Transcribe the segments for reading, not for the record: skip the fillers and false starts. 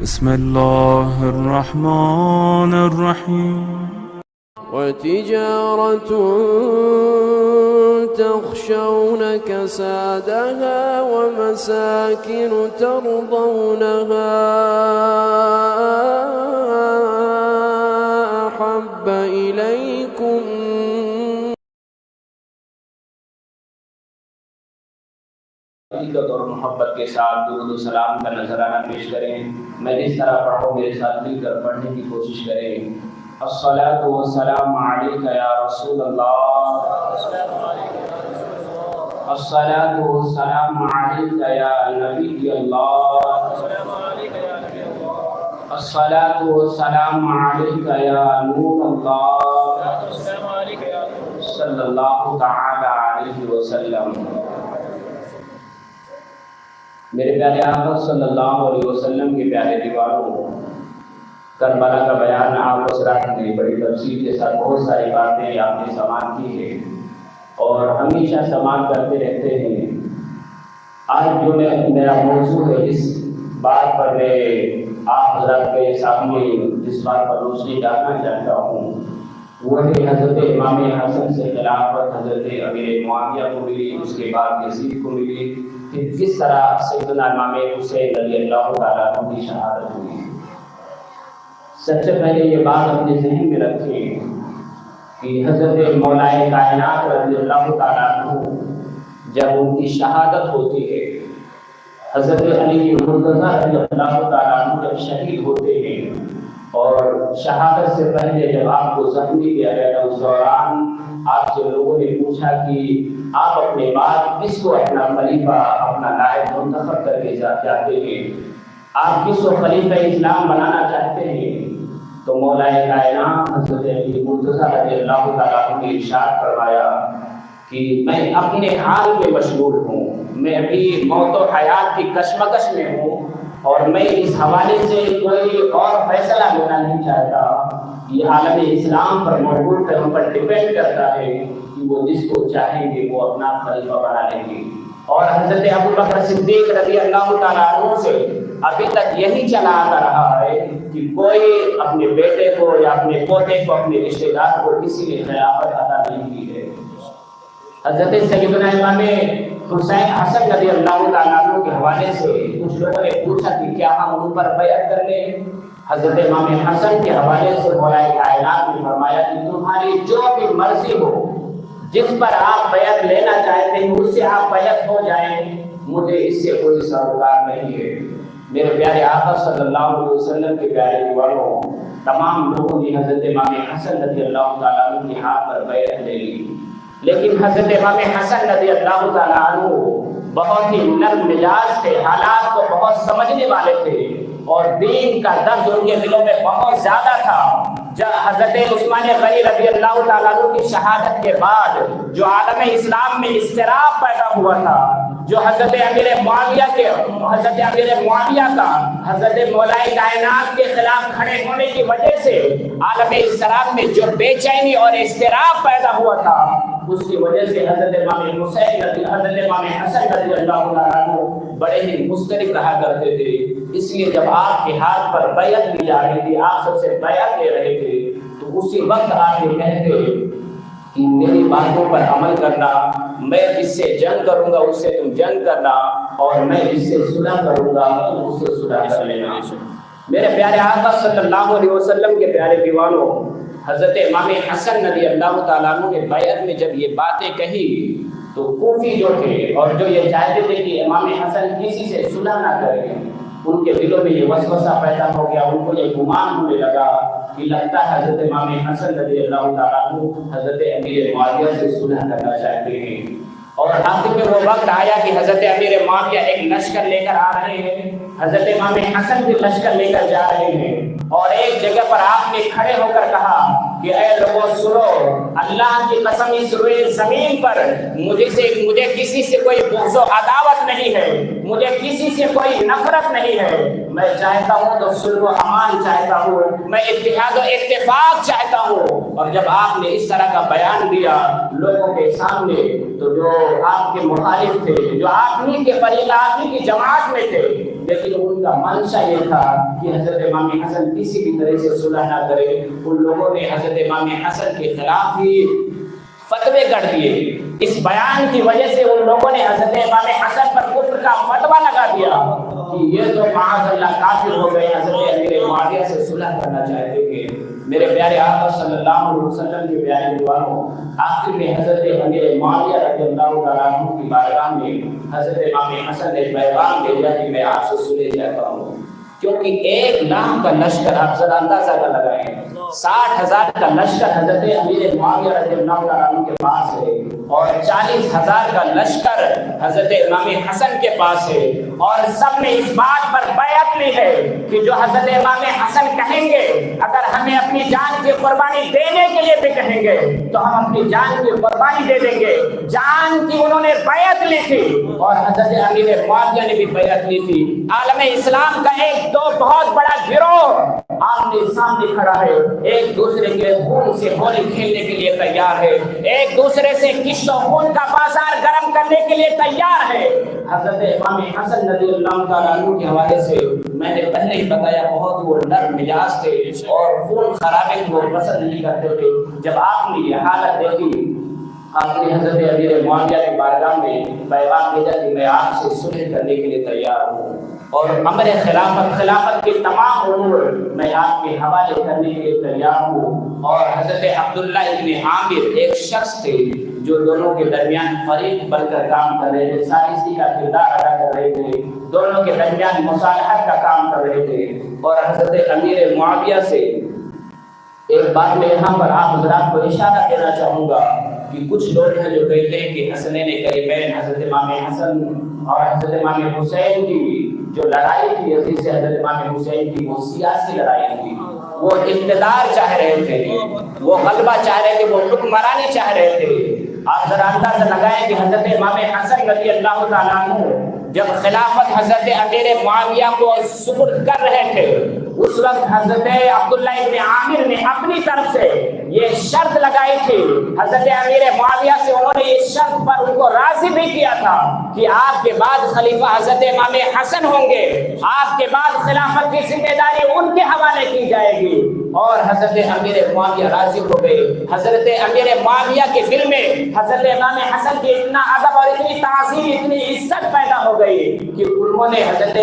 بسم الله الرحمن الرحيم وتجارة تخشون كسادها ومساكن ترضونها أحب إليكم عقیدت اور محبت کے ساتھ درود و سلام کا نذرانہ پیش کریں. میں جس طرح پڑھوں میرے ساتھ مل کر پڑھنے کی کوشش کریں. الصلاۃ والسلام علیک یا رسول اللہ، الصلاۃ والسلام علیک یا نبی اللہ، الصلاۃ والسلام علیک یا نور اللہ صلی اللہ تعالی علیہ وسلم. میرے پیارے آقا صلی اللہ علیہ وسلم کے پیارے دیوانوں، کربلا کا بیان آپ حضرات نے بڑی تفصیل کے ساتھ بہت ساری باتیں آپ نے سماعت کی ہیں اور ہمیشہ سماعت کرتے رہتے ہیں. آج جو میرا موضوع ہے، جس بات پر میں آپ حضرات کے سامنے جس بات پر روشنی ڈالنا چاہتا ہوں، وہ ہے حضرت امام حسن سے خلافت حضرت امیر معاویہ کو ملی، اس کے بعد یزید کو ملی، پھر کس طرح سیدنا امام حسین رضی اللہ تعالیٰ عنہ کی شہادت ہوئی. سب سے پہلے یہ بات اپنے ذہن میں رکھیں کہ حضرت مولا کائنات رضی اللہ تعالیٰ عنہ جب ان کی شہادت ہوتی ہے، حضرت علی مرتضیٰ رضی اللہ تعالیٰ عنہ جب شہید ہوتے ہیں اور شہادت سے پہلے جب آپ کو زخمی کیا گیا تھا، اس دوران آپ سے لوگوں نے پوچھا کہ آپ اپنے بعد کس کو اپنا خلیفہ اپنا نائب منتخب کر کے چاہتے ہیں، آپ کس کو خلیفہ اسلام بنانا چاہتے ہیں؟ تو مولا کائنات حضرت علی مرتضیٰ رضی اللہ تعالیٰ عنہ نے ارشاد فرمایا کہ میں اپنے حال میں مشغول ہوں، میں ابھی موت و حیات کی کشمکش میں ہوں اور میں اس حوالے سے کوئی اور فیصلہ لینا نہیں چاہتا. یہ عالم اسلام پر موقوف ہے، ان پر ڈیپینڈ کرتا ہے کہ وہ جس کو چاہیں گے وہ اپنا خلیفہ بنا لیں گے. اور حضرت ابوبکر صدیق رضی اللہ تعالیٰ عنہ سے ابھی تک یہی چلا آتا رہا ہے کہ کوئی اپنے بیٹے کو یا اپنے پوتے کو، اپنے رشتہ دار کو کسی نے خلافت عطا نہیں کی ہے. حضرت سیدنا امام حسین حسن رضی اللہ تعالیٰ عنہ کے حوالے سے کچھ لوگوں نے پوچھا کہ کیا ہم ان پر بیعت کر لیں؟ حضرت امام حسن کے حوالے سے مولا کائنات نے فرمایا کہ تمہاری جو بھی مرضی ہو، جس پر آپ بیعت لینا چاہتے ہیں اس سے آپ بیعت ہو جائیں، مجھے اس سے کوئی سروکار نہیں ہے. میرے پیارے آقا صلی اللہ علیہ وسلم کے پیارے دیوانوں، تمام لوگوں نے حضرت امام حسن رضی اللہ تعالیٰ عنہ کے ہاتھ پر بیعت لے لی، لیکن حضرت امام حسن رضی اللہ تعالیٰ عنہ بہت ہی نرم مزاج تھے، حالات کو بہت سمجھنے والے تھے اور دین کا درد ان کے دلوں میں بہت زیادہ تھا. جب حضرت عثمان غنی رضی اللہ تعالیٰ عنہ کی شہادت کے بعد جو عالم اسلام میں اضطراب پیدا ہوا تھا، جو حضرت امیر معاویہ کا حضرت مولا کائنات کے خلاف کھڑے ہونے کی وجہ سے عالم اسلام میں جو بے چینی اور اضطراب پیدا ہوا تھا، اس کی وجہ سے حضرت امام حسن رضی اللہ تعالیٰ عنہ بڑے ہی مضطرب رہا کرتے تھے. اس لیے جب آپ کے ہاتھ پر بیعت لی جا رہی تھی، آپ سب سے بیعت لے رہے تھے، تو اسی وقت آپ یہ کہتے کہ میری باتوں پر عمل کرنا، میں جس سے جنگ کروں گا اس سے تم جنگ کرنا، اور میں جس سے صلح کروں گا اس سے صلح کر لینا. میرے پیارے آقا صلی اللہ علیہ وسلم کے پیارے دیوانوں، حضرت امام حسن رضی اللہ تعالیٰ عنہ نے بیعت میں جب یہ باتیں کہی تو کوفی جو تھے اور جو یہ چاہتے تھے کہ امام حسن کسی سے صلح نہ کریں، ان کے دلوں میں یہ وسوسہ پیدا ہو گیا، ان کو یہ گمان ہونے لگا کہ لگتا ہے حضرت امام حسن رضی اللہ تعالیٰ عنہ حضرت امیر معاویہ سے صلح کرنا چاہتے ہیں. اور آخر میں وہ وقت آیا کہ حضرت امیر معاویہ ایک لشکر لے کر آ رہے ہیں، حضرت امام حسن بھی لشکر لے کر جا رہے ہیں، اور ایک جگہ پر آپ نے کھڑے ہو کر کہا کہ اے لوگوں سنو، اللہ کی قسم اس روئے زمین پر مجھے کسی سے کوئی بغض و عداوت نہیں ہے، مجھے کسی سے کوئی نفرت نہیں ہے. میں چاہتا ہوں تو صلح و امان چاہتا ہوں، میں اتحاد و اتفاق چاہتا ہوں۔ اور جب آپ نے اس طرح کا بیان دیا لوگوں کے سامنے تو جو آپ کے مخالف تھے، جو آپ ہی کے فریق، آپ ہی کی جماعت میں تھے، لیکن ان کا منشا یہ تھا کہ حضرت امام حسن کسی بھی طرح سے صلح نہ کرے، ان لوگوں نے حضرت امام حسن کے خلاف ہی فتوے کر دیے۔ اس بیان کی وجہ سے ان لوگوں نے حضرت امام حسن پر کفر کا فتویٰ لگا دیا کہ یہ تو معاذ اللہ کافر ہو گئے، حضرت امیر معاویہ سے صلح کرنا چاہتے تھے۔ میرے پیارے آقا صلی اللہ علیہ وسلم کے پیارے دیوانوں، آخر میں حضرت امیر معاویہ رضی اللہ تعالیٰ عنہ کی بارگاہ میں حضرت امام حسن نے پیغام بھیجا کہ میں آپ سے صلح چاہتا ہوں، کیونکہ 1 لاکھ کا لشکر، آپ ذرا اندازہ کر لگائیں، 60,000 کا لشکر حضرت امیر معاویہ رضی اللہ تعالیٰ عنہ کے پاس ہے، اور 40,000 کا لشکر حضرت امام حسن کے پاس ہے، اور سب نے اس بات پر بیعت لی ہے کہ جو حضرت امام حسن کہیں گے، اگر ہمیں اپنی جان کی قربانی دینے کے لیے بھی کہیں گے تو ہم اپنی جان کی قربانی دے دیں گے۔ جان کی انہوں نے بیعت لی تھی، اور حضرت امیر معاویہ نے بھی بیعت لی تھی۔ عالم اسلام کا ایک دو بہت بڑا گروہ آمنے سامنے کھڑا ہے، ایک دوسرے کے خون سے ہولی کھیلنے کے لیے تیار ہے، ایک دوسرے سے کشت و خون کا بازار گرم کرنے کے لیے تیار ہے۔ حضرت امام حسن رضی اللہ تعالیٰ عنہ کے حوالے سے میں نے پہلے ہی بتایا، بہت وہ نرم مزاج تھے اور خون خرابے کو پسند نہیں کرتے تھے۔ جب آپ نے یہ حالت دیکھی، آپ نے حضرت امیر معاویہ کی بارگاہ میں پیغام بھیجا کہ میں آپ سے صلح کرنے کے لیے تیار ہوں، اور امر خلافت کے تمام امور میں آپ کے حوالے کرنے کے لیے تیار ہوں۔ اور حضرت عبداللہ ابن عامر ایک شخص تھے جو دونوں کے درمیان فریق بن کر کام کر رہے تھے، ثالثی کا کردار ادا کر رہے تھے، دونوں کے درمیان مصالحت کا کام کر رہے تھے۔ اور حضرت امیر معاویہ سے ایک بات میں یہاں پر آپ حضرات کو اشارہ دینا چاہوں گا کہ کچھ لوگ ہیں جو کہتے ہیں کہ حسنین کریمین حضرت امام حسن اور حضرت امام حسین کی جو لڑائی تھی یزید سے حضرت امام حسین کی، وہ سیاسی لڑائی تھی، وہ اقتدار چاہ رہے تھے، وہ غلبہ چاہ رہے تھے، وہ حکمرانی چاہ رہے تھے۔ آپ ذرا اندازہ لگائیں کہ حضرت امام حسن رضی اللہ تعالیٰ عنہ جب خلافت حضرت امیر معاویہ کو سپرد کر رہے تھے، اس وقت حضرت عبداللہ ابن عامر نے اپنی طرف سے یہ شرط لگائی تھی، حضرت امیر معاویہ سے انہوں نے اس شرط پر ان کو راضی بھی کیا تھا کہ آپ کے بعد خلیفہ حضرت امام حسن ہوں گے، آپ کے بعد خلافت کی ذمہ داری ان کے حوالے کی جائے گی۔ اور حضرت امیر معاویہ راضی ہو گئے۔ حضرت امیر معاویہ کے دل میں حضرت امام حسن کی اتنا ادب اور اتنی تعظیم، اتنی عزت پیدا ہو گئی کہ انہوں نے حضرت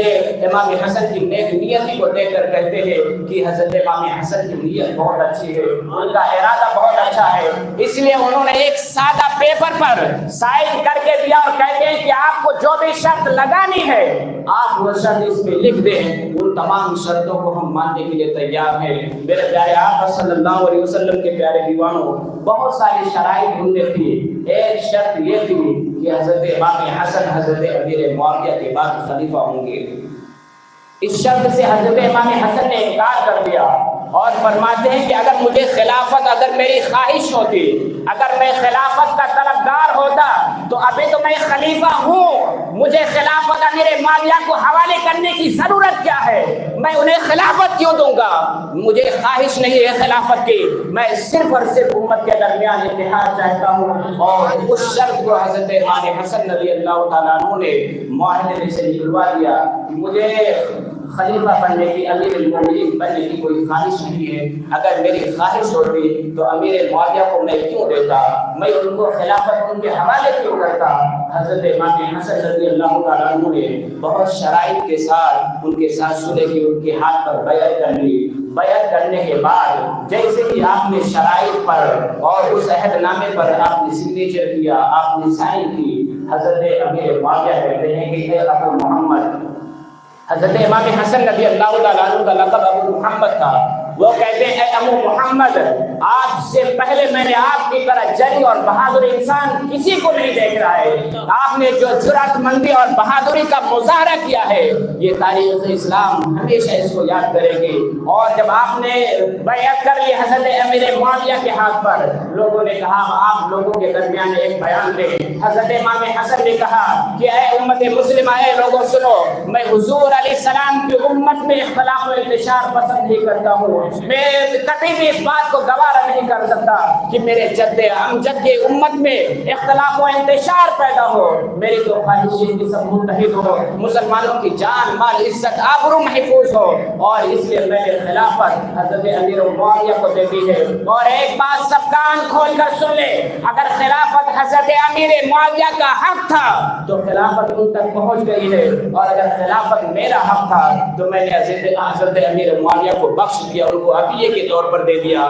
امام حسن کی نیک نیتی کو دیکھ کر کہتے ہیں کہ حضرت امام حسن کی نیت بہت اچھی ہے، ان کا ارادہ بہت اچھا ہے، اس لیے انہوں نے ایک سادہ پیپر پر سائن کر کے دیا اور کہتے ہیں کہ آپ کو جو بھی شرط لگانی ہے آپ وہ شرط اس میں لکھ دیں، ان تمام شرطوں کو ہم ماننے کے لیے تیار ہیں۔ میرے پیارے آقا صلی اللہ علیہ وسلم کے پیارے دیوانوں، بہت ساری شرائط ان میں تھی، ایک شرط یہ تھی کہ حضرت امام حسن حضرت امیر معاویہ کے بعد خلیفہ ہوں گے۔ اس شرط سے حضرت امام حسن نے انکار کر دیا اور فرماتے ہیں کہ اگر مجھے خلافت، اگر میری خواہش ہوتی، اگر میں خلافت کا طلبگار ہوتا تو ابھی تو میں خلیفہ ہوں، مجھے خلافت امیر معاویہ کو حوالے کرنے کی ضرورت کیا ہے؟ میں انہیں خلافت کیوں دوں گا؟ مجھے خواہش نہیں ہے خلافت کی، میں صرف اور صرف امت کے درمیان اتحاد چاہتا ہوں۔ اور اس شرط کو حضرت امام حسن رضی اللہ تعالیٰ عنہ نے معاہدے میں سے نکلوا دیا کہ مجھے خلیفہ بننے کی، امیر المومنین بننے کی کوئی خواہش نہیں ہے، اگر میری خواہش ہوتی تو امیر معاویہ کو میں کیوں دیتا، میں ان کو خلافت ان کے حوالے کیوں کرتا۔ حضرت امام حسن رضی اللہ تعالیٰ عنہ نے بہت شرائط کے ساتھ ان کے ساتھ صلح کی، ان کے ہاتھ پر بیعت کر لی۔ بیعت کرنے کے بعد جیسے ہی آپ نے شرائط پر اور اس عہد نامے پر آپ نے سگنیچر کیا، آپ نے سائن کی، حضرت امیر معاویہ کہتے ہیں کہ اے ابو محمد، حضرت امام حسن رضی اللہ تعالیٰ عنہ کا لقب ابو محمد تھا، وہ کہتے ہیں اے ابو محمد آپ سے پہلے میں نے آپ کی طرح جری اور بہادر انسان کسی کو نہیں دیکھ رہا ہے. آپ نے جو جرأت مندی اور بہادری کا مظاہرہ کیا ہے یہ تاریخ اسلام ہمیشہ اس کو یاد کرے گی. اور جب آپ نے بیعت کر لی حضرت امیر معاویہ کے ہاتھ پر، لوگوں نے کہا آپ لوگوں کے درمیان ایک بیان دیں. حضرت امام حسن نے کہا کہ اے امت مسلمہ، اے لوگوں سنو، میں حضور علیہ السلام کی امت میں اختلاف و انتشار پسند نہیں کرتا ہوں. میں کبھی بھی اس بات کو گوارا نہیں کر سکتا کہ میرے جد امجد کی امت میں اختلاف و انتشار پیدا ہو. میری تو خواہش ہے کہ سب متحد ہو، مسلمانوں کی جان مال عزت آبرو محفوظ ہو، اور اس لیے میں نے خلافت حضرت امیر معاویہ کو دے دی ہے. اور ایک بات سب کان کھول کر سن لے، اگر خلافت حضرت امیر معاویہ کا حق تھا تو خلافت ان تک پہنچ گئی ہے، اور اگر خلافت میرا حق تھا تو میں نے حضرت امیر معاویہ کو بخش دیا، ان کو عطیے کے طور پر دے دیا.